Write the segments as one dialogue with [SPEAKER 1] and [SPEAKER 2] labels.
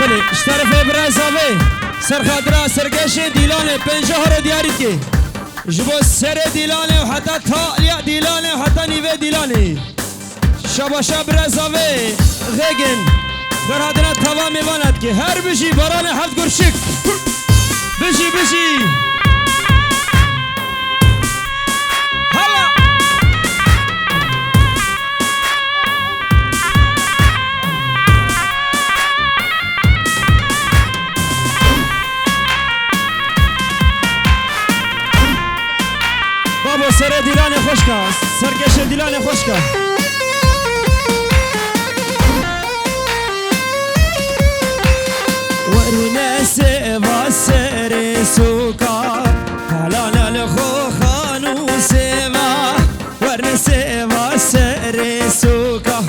[SPEAKER 1] بله اشترف برزاوی سرخادرا سرگش دیلان پنجه رو دیاری که جبو سر دیلان و حتی تالیا دیلان و حتی نیوه دیلانی شباشا برزاوی غیگن در حدنا توا میواند که هر بشی بران حد گرشک بشی بابا سر دیلان خوشکا سرکش دیلان خوشکا ورنا سيفا سر سوكا هلانا لخو خانو سيفا ورنا سيفا سر سوكا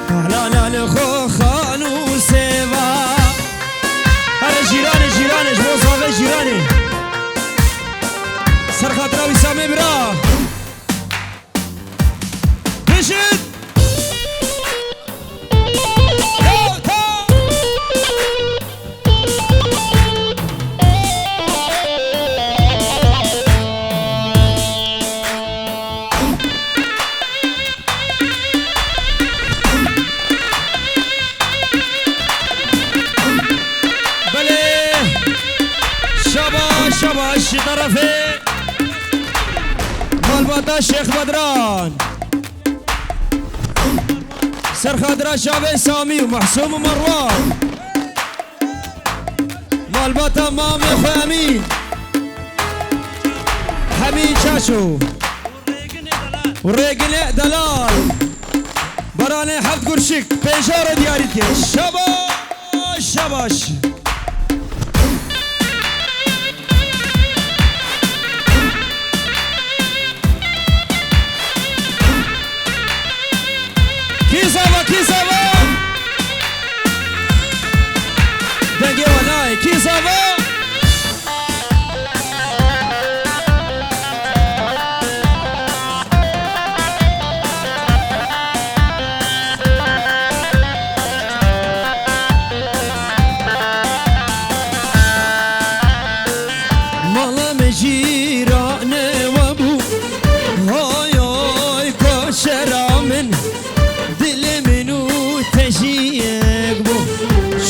[SPEAKER 1] هلانا لخو خانو سيفا هلا جيراني جبوزاوي جيراني سرخاطرا وسامي برا بشد شباش طرفي مالباتا شيخ بدران سرخادرا شابي سامي ومحسوم ومروان مالباتا مامي اخوي امين حميد شاشو وريقني دلال براني حفظ قرشك بيشارة دياريتي شباش كيسافا دنگي وناي كيسافا مالا مجيران وابو هاي هاي كوشرا من تجيك بو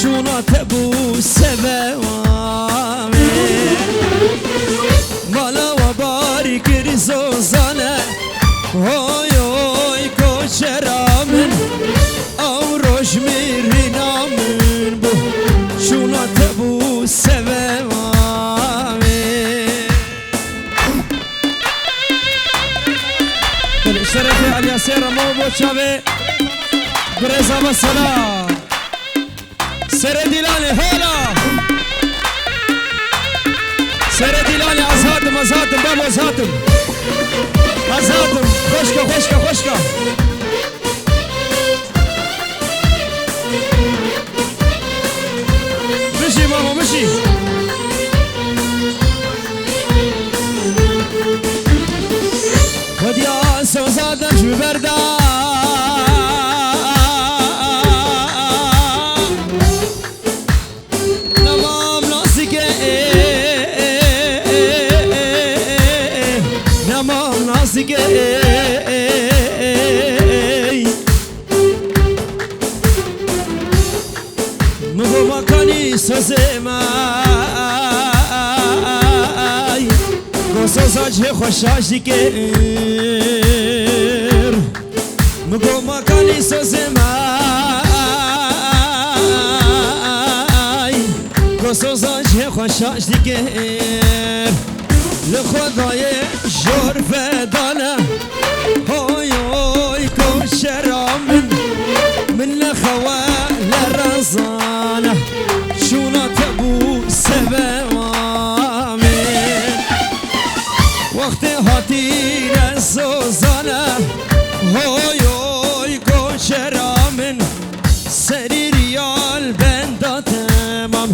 [SPEAKER 1] شونا تبو سبوامي مالا وبارك رزوزانا هوي هوي كوشرا من او روش ميرنا من بو شونا تبو سبوامي الشرفي على ياسير مو بوشابي برزا مسلا سر ديلاني هلا سر ديلاني عزاتم بابا عزاتم خشكا مشي ماما مشي وديا سوزادنا شو بردا مگو مکانی سوزمای گوسوزاج خوشاش دیگر مگو مکانی سوزمای گوسوزاج خوشاش دیگر لخدای جور فدانه هوی هوی کوشرا من خوال رزانه شونا تبو سبوامي وقت هاتي رزوزانه هوی هوی کوشرا من سری ریال بندا تمام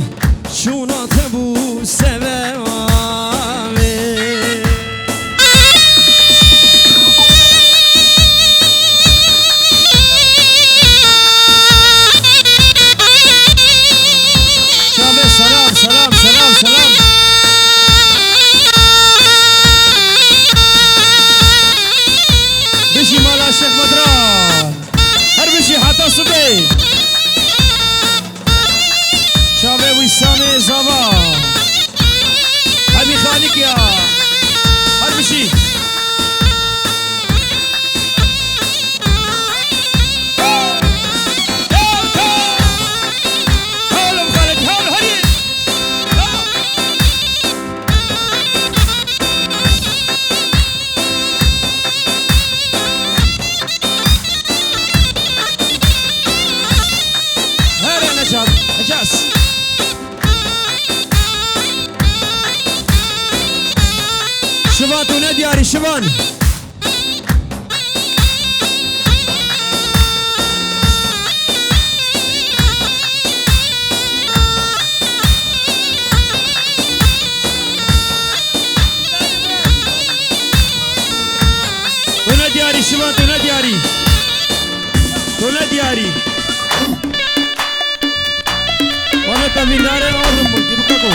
[SPEAKER 1] شونا تبو سبوامي جاس شبان تونا دياري شبان تونا دياري شبان تونا دياري تونا دياري وانا تبير داري ما أظلم جيبكاكو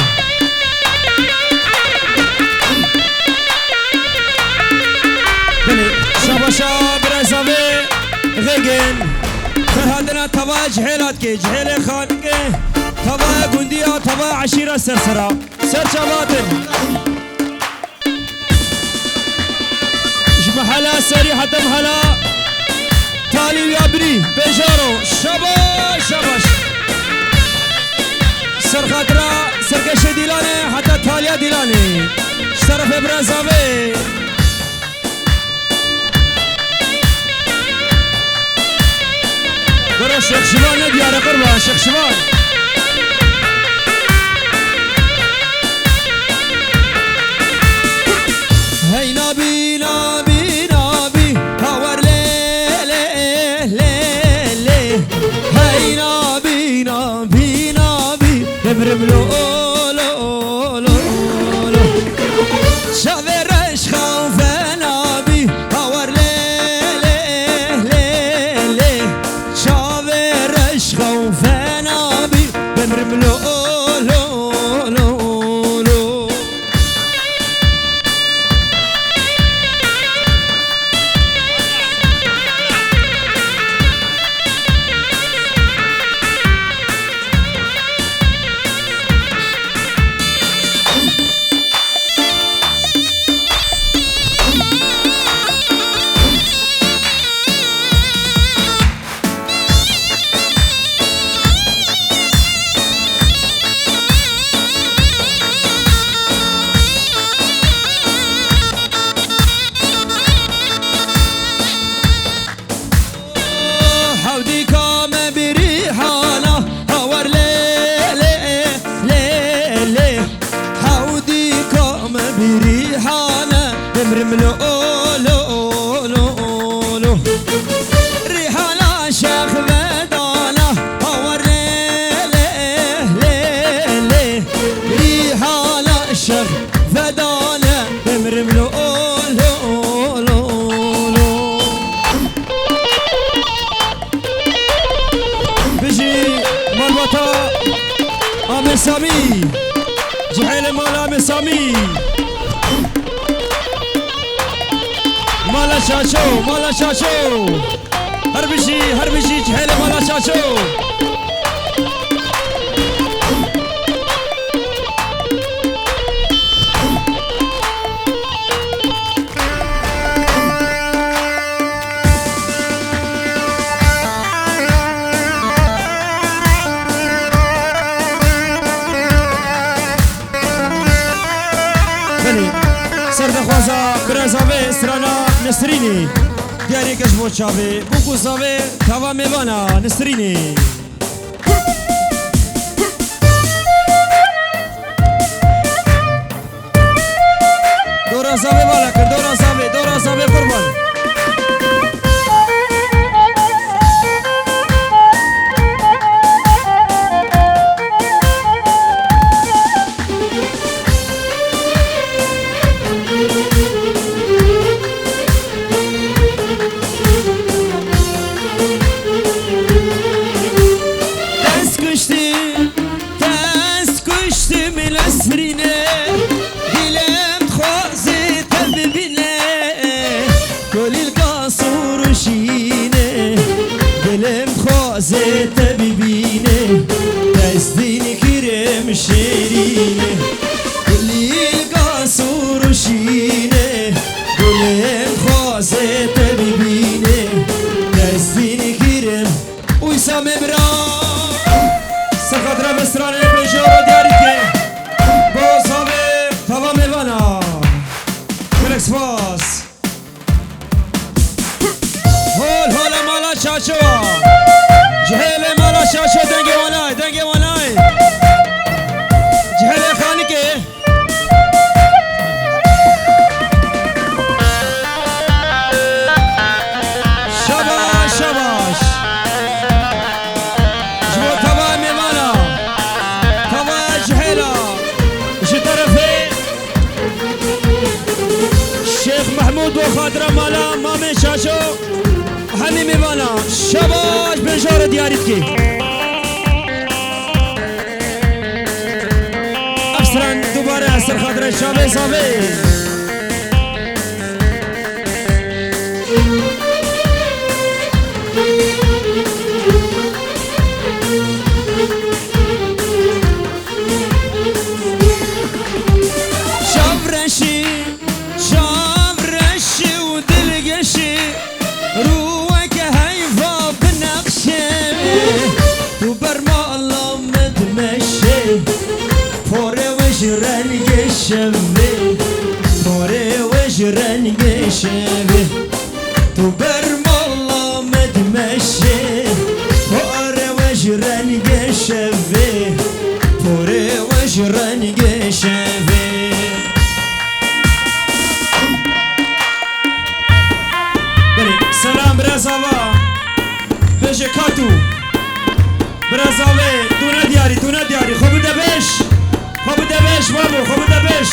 [SPEAKER 1] بلي شاباشا برزابي غيجن فرهادنا تبا جحيلات كي جحيل خانك تبا قندية تبا عشيرة سرسرة سر شباتن محلا سريحة محلا تالي ويابري بيجارو شباش شباش سر خاطرة سركش ديلاني حتى تاليا ديلاني شرف برازافي برا شيخ شبان ديار قربان شيخ شبان هاي نبي نبي نبي هاور لي لي لي لي هاي نبي نبي نبي نبرم لو لو لو لو شافرش خوف نبي هاور لي لي لي لي شافرش خوف نبي نبرم لو لو لو لو رملو لو لو لو ريحانة شيخ بدانة هور لي لي لي ريحانة شيخ بدانة رملو لو لو لو بيجي مالبطا عم سامي جحيل مال عم سامي مالا شاشو مالا شاشو هربشي جحيل مالا شاشو سرد خوازا برزاوه سرانا نسرینی دیاری کش بوچاوه بوکوزاوه تاوا میوانا نسرینی دورا زاوه والا کر دورا زاوه قربان چاشو همین میوانا شباش بنجار دیاریت کی افسران دوباره سر خاطر شابه صابه شابرشي ودلقشي روك هيفا بنقشي وبرما الله متمشي فوري وجران قشبي فوري وجران قشبي وبرما الله متمشي فوري وجران قشبي فوري وجران قشبي سلام برزاوا بشه کاتو برزاوه دونه دیاری خوب دبش بابو خوب دبش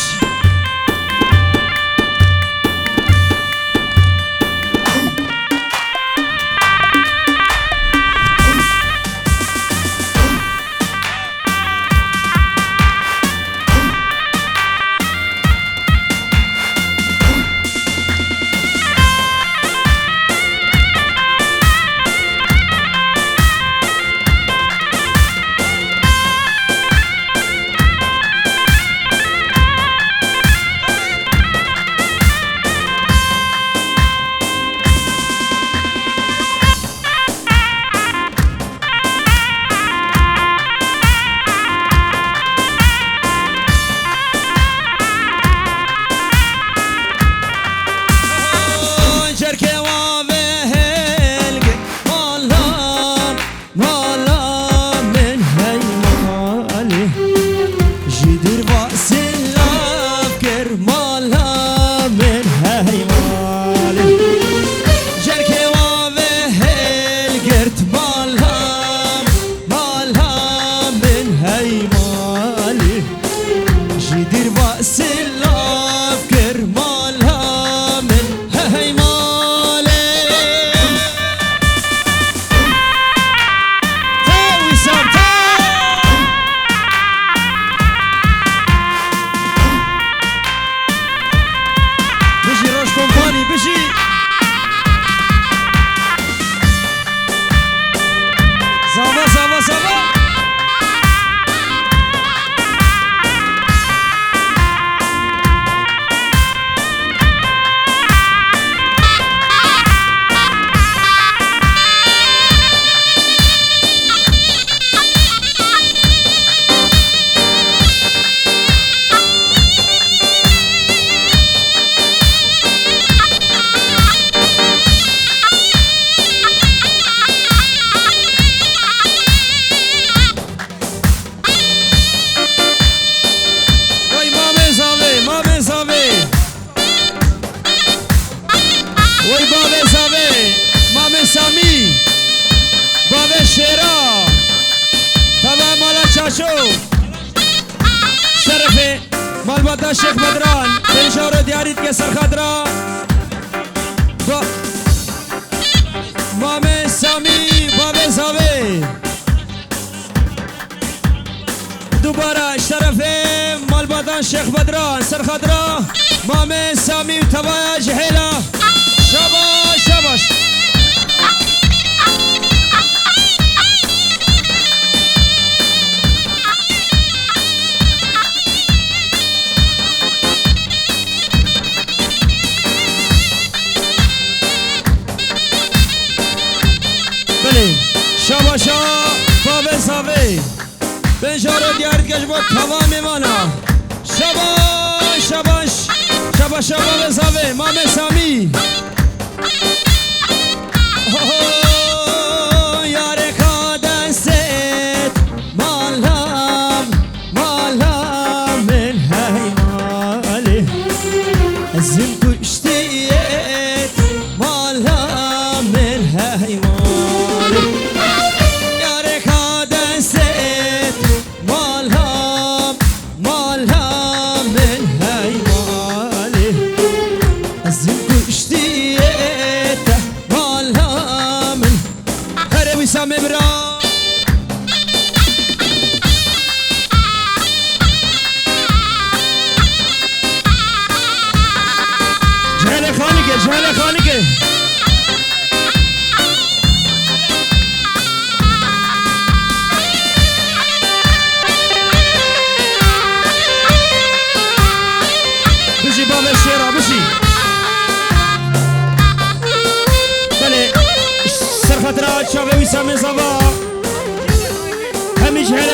[SPEAKER 1] شرفه مالباتا شیخ بدران بنجار دیاریت که سرخدرا مامه سامی بابه زاوه دوباره شرفه مالباتا شیخ بدران سرخدرا مامه سامی و تبایا جهیلا شاباش شاباش شاباشا بابه زاوه بنجارو دیارد کش با توا میمانا شاباش شاباش شاباشا بابه زاوه مامه سامی یاره کادست مالام من هیمالی ازم کشتیت مالام من هیمالی یاره کادست مالام من هیمالی ازم کشتیت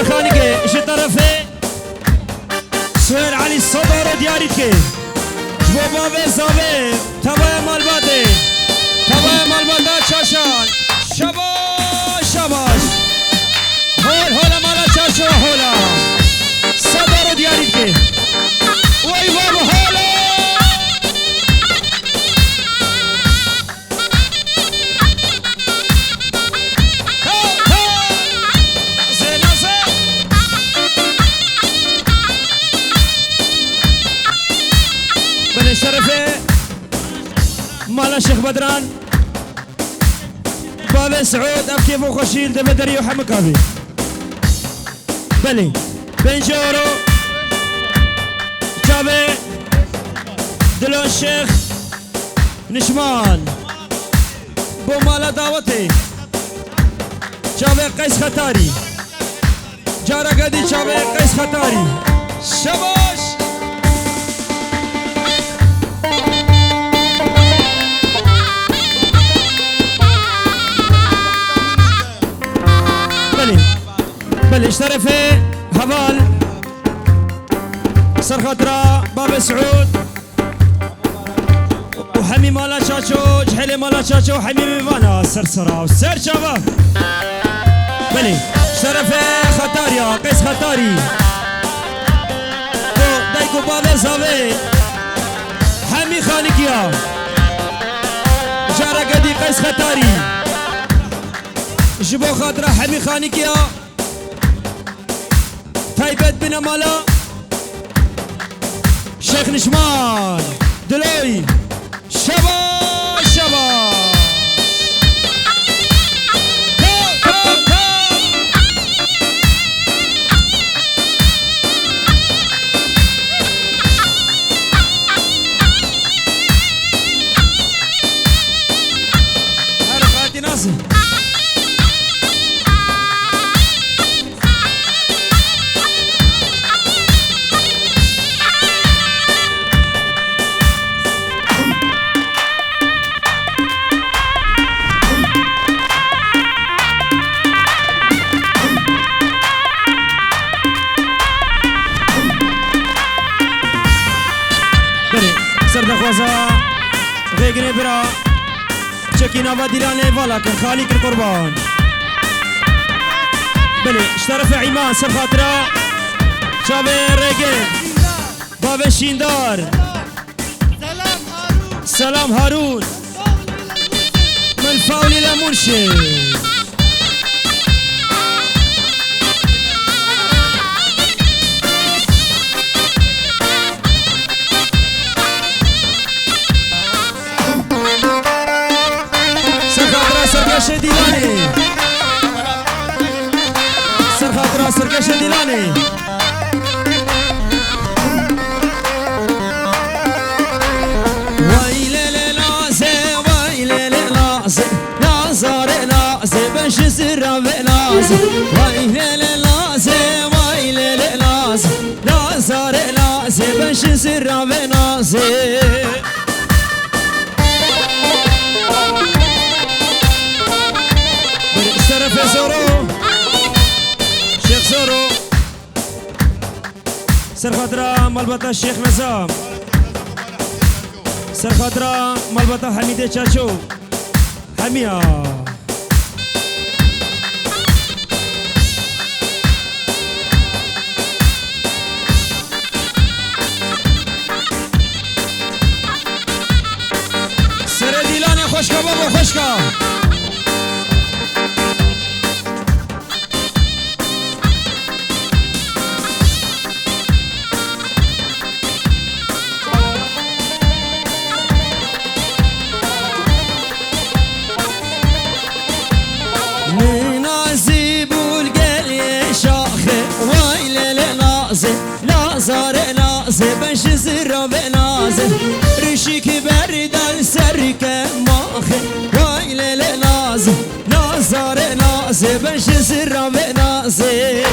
[SPEAKER 1] خانقه اجي طرفي سهير علي الصدر دياري كي جبو بابي زابي تبايا مالبادي تبايا مالبادات شاشان شباش شباش هول هولا مالا شاشو هولا صدر دياري كي وي بابا هولا شرفه مالا شيخ بدران بابا سعود اب كيف وخشيل دبدري وحمك ابي بلي بنجورو جابي دلو الشيخ نشمان بو مالا دعوتي جابي قيس ختاري جارا قدي جابي قيس ختاري شباش بلي اشترفي هبال سرخطرة باب سعود وحمي مالا شاشو جحيلي مالا شاشو وحمي مالا سرسرة وسر شباب بلي اشترفي ختاريا قيس ختاري دايكو باب زاوي حمي خانقيا جارة قدي قيس ختاري جبو خاطرة حمي خانقيا تايبت بنا مالا شيخ نشمان دلوي شباش شباش حركاتي ناصر خوزا غيقني برا شكينا بديلاني فالا كن خاليك القربان بلي اشترف عيمان سر خاطرة شابي ريقين بابي شيندار سلام هارون من فاولي لمنشي سرقش ديلاني سرخاطرة سرقش ديلاني ويلي لازي ويلي لازي نازار لازي بنش سرا بلازي ويلي لازي ويلي لازي نازار لازي بنش سرا بلازي شرف زورو شيخ زورو سرخاطرة مالبطة الشيخ نظام سرخاطرة مالبطة حميدة چاچو حمية سر ديلاني خوشكا بابا خوشكا لازار لازي بنش زرا بلازي رشيك بردان سرك ماخي ويلي لازي لازار لازي بنش زرا بلازي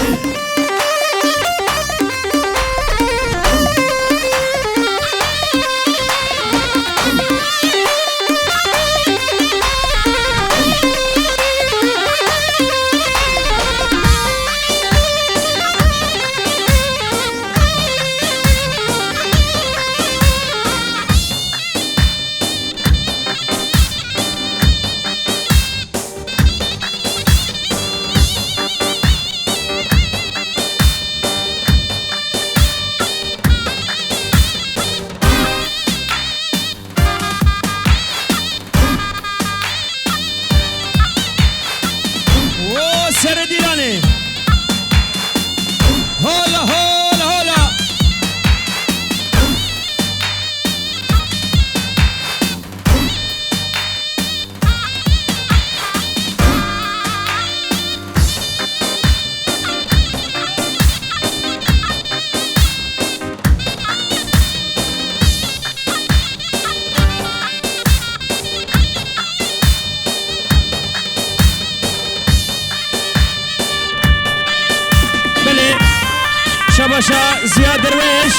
[SPEAKER 1] شباشا زیاد درویش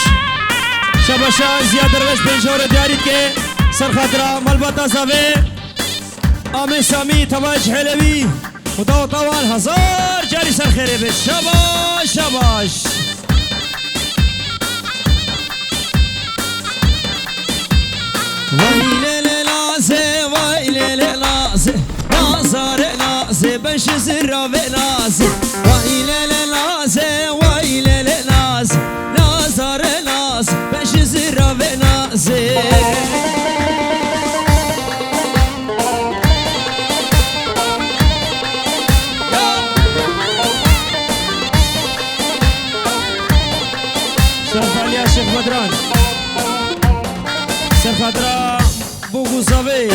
[SPEAKER 1] شباشا زیاد درویش بنجور دیارید که سرخاطره ملبطه زاوه آمین سامی تواج حلوی خدا طوال هزار جاری سر خیره به شباش شباش ویل لازه ویل لازه نازار لازه بش زرا و لازه ویل لازه ویل لازه نازار لازه بش زرا و لازه شیخ بدران سرخاطره بوگوزاوی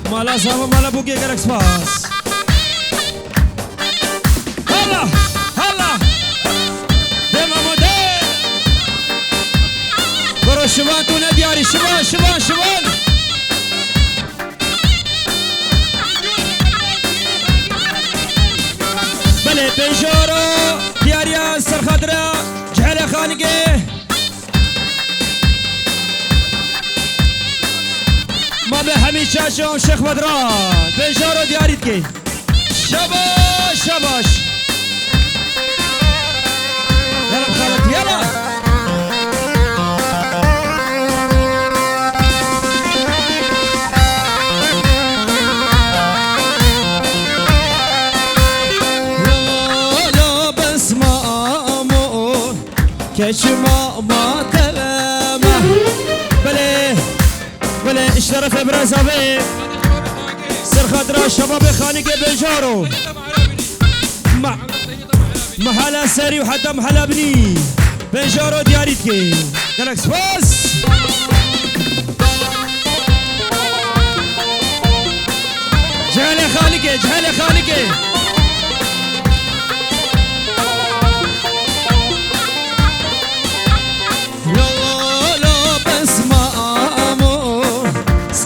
[SPEAKER 1] مالا ساما مالا بوگی گرک سپاس هلا هلا دم آماده برو شوان تو ندیاری شوان شوان شوان بله بنجارو دیاریا سرخاطره جهل خانگه ما به همین چاشم شیخ بدران بنجارو دیارید که شباش شباش یلا بخالت یلا كشما ما تلمه بله اشترف ابراز ابي سرخاطره شباب خانق بنجارو محل سري وحتى محل بني بنجارو دياريتكي دلكس باس جهل خالقي جهل خالقي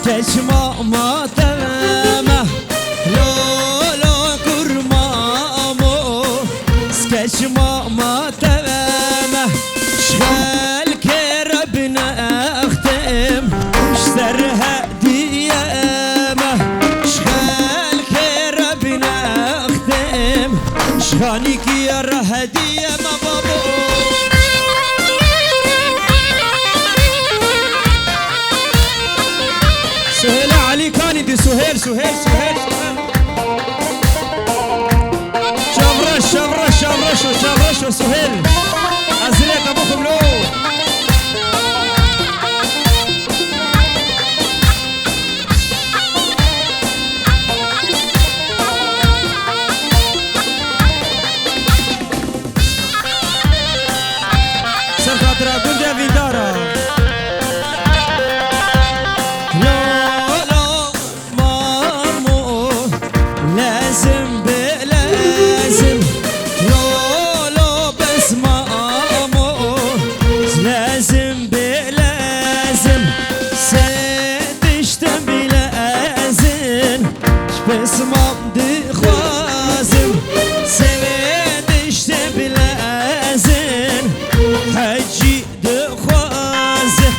[SPEAKER 1] كشما ما تمامه لو لو كرمامو كشما ما تمامه شغال كربنا اختم اشترها ديامه شغال كربنا اختم شغالك يا رهديه ما بابو سهيل علي كان دي سهيل سهيل سهيل شابرش شابرش شابرش شابرش سهيل أزلت أبو خملو سرخاطرة قندة فيدارا بسمام دي خوازم سويد اشتي بلازن حجي دي خوازم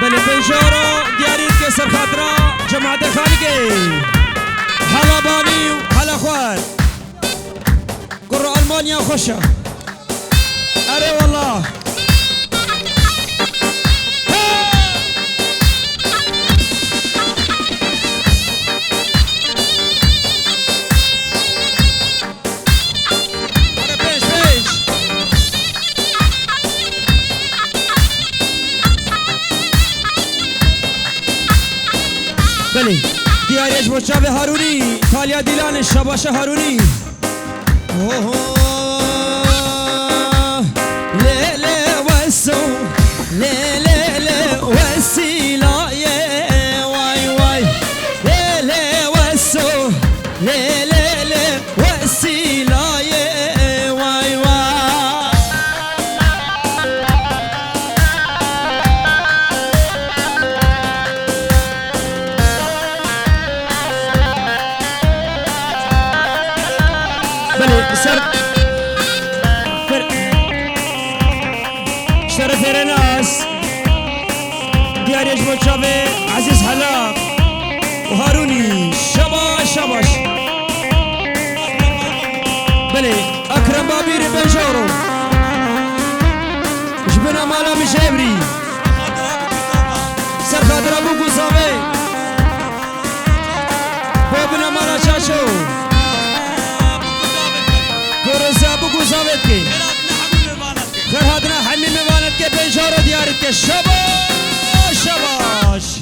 [SPEAKER 1] بلي بنجارو دياريت كسر خاطرة جماعة خالقي هلا باني هلا اخوان قروا المانيا خوشة اري والله بيش بيش بلي دیاریش بچه هارونی تالیا دیلان شباش هارونی لیلی وسو لیلی وسیلای وای وای لیلی وسو لیلی وسیلای بله شرف رناس دیاریش مچاوه عزیز حلاق و هارونی شباش شباش بله اکرم بابیر بنجارو جبنا مالا مشابری سرخادر ابو گوزاوه بابنا مالا چاشو گروز ابو گوزاوه کی خرهادنا حمی میوانت که بنجارو دیارت که شباش شباش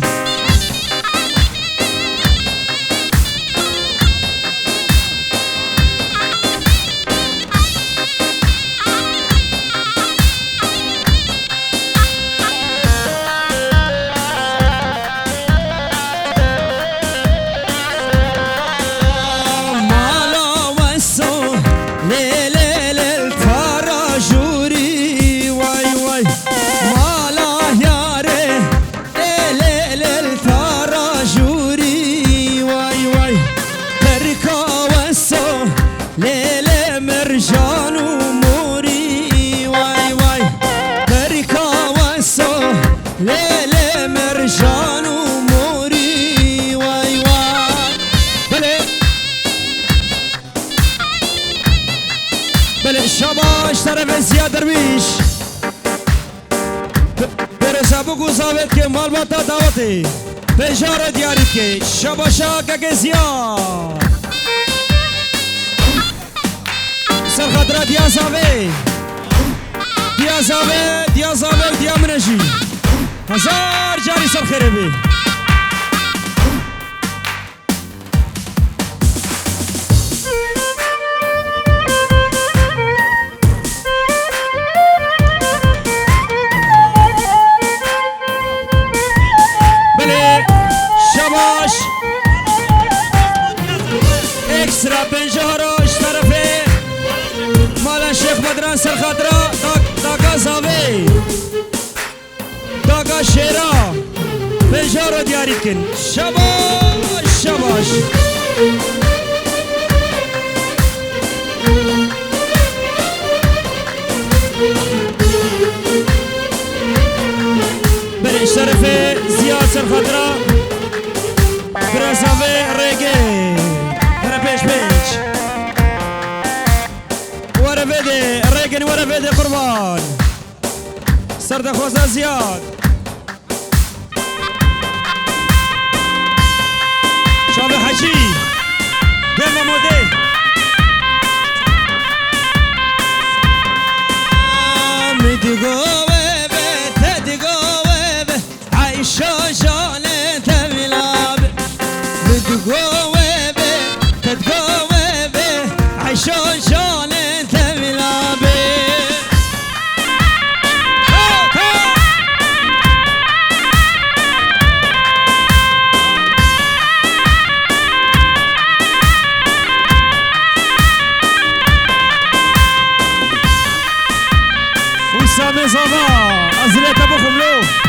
[SPEAKER 1] شباش طرف زیاد درویش برسه بگو زاوید که مال باتا دعوتی بجار دیاری که شباشا که زیاد سرخدرا دیازاوی دیازاوی دیازاوی دیامنشی هزار جاری سرخیره بی اکسترا پنجاروش طرفه مالا شیخ بدران سرخادرا داگا زاوی داگا شیرا پنجارو دیاری کن شباش شباش برش طرفه زیاد سرخادرا برزاوی ریگه پیش پیش ورا بده ریگن ورا بده قربان سرد خوزا زیاد شاب حجی دل مموده مدگوه به تدگوه به عیشا جانه تملاب مدگوه تتقوى به عشان شان انت ملابي وسام صفا أزلت أبو خملو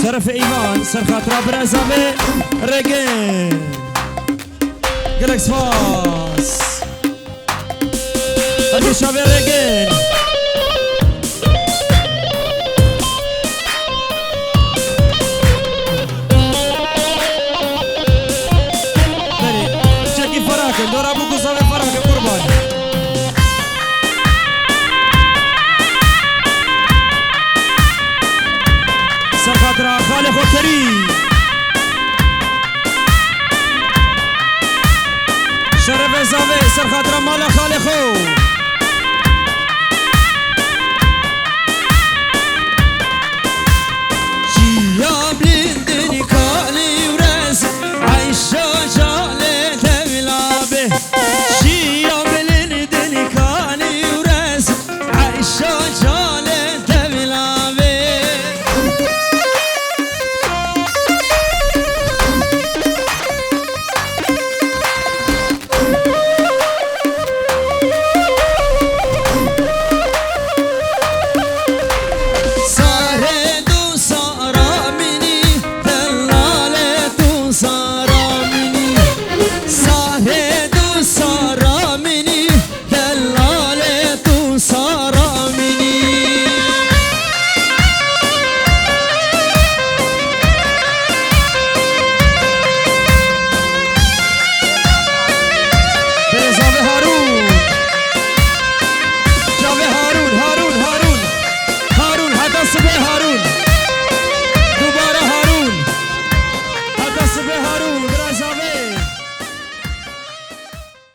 [SPEAKER 1] شرف ایمان سرخاطرا برزاوه رگن گلکس فاس اگه شاوه رگن بری چکی فراکن دورا بگو زاوه فراکن قربان سرخاطرا خالق و کریم شرف زاوه سرخاطرا مالا خالقو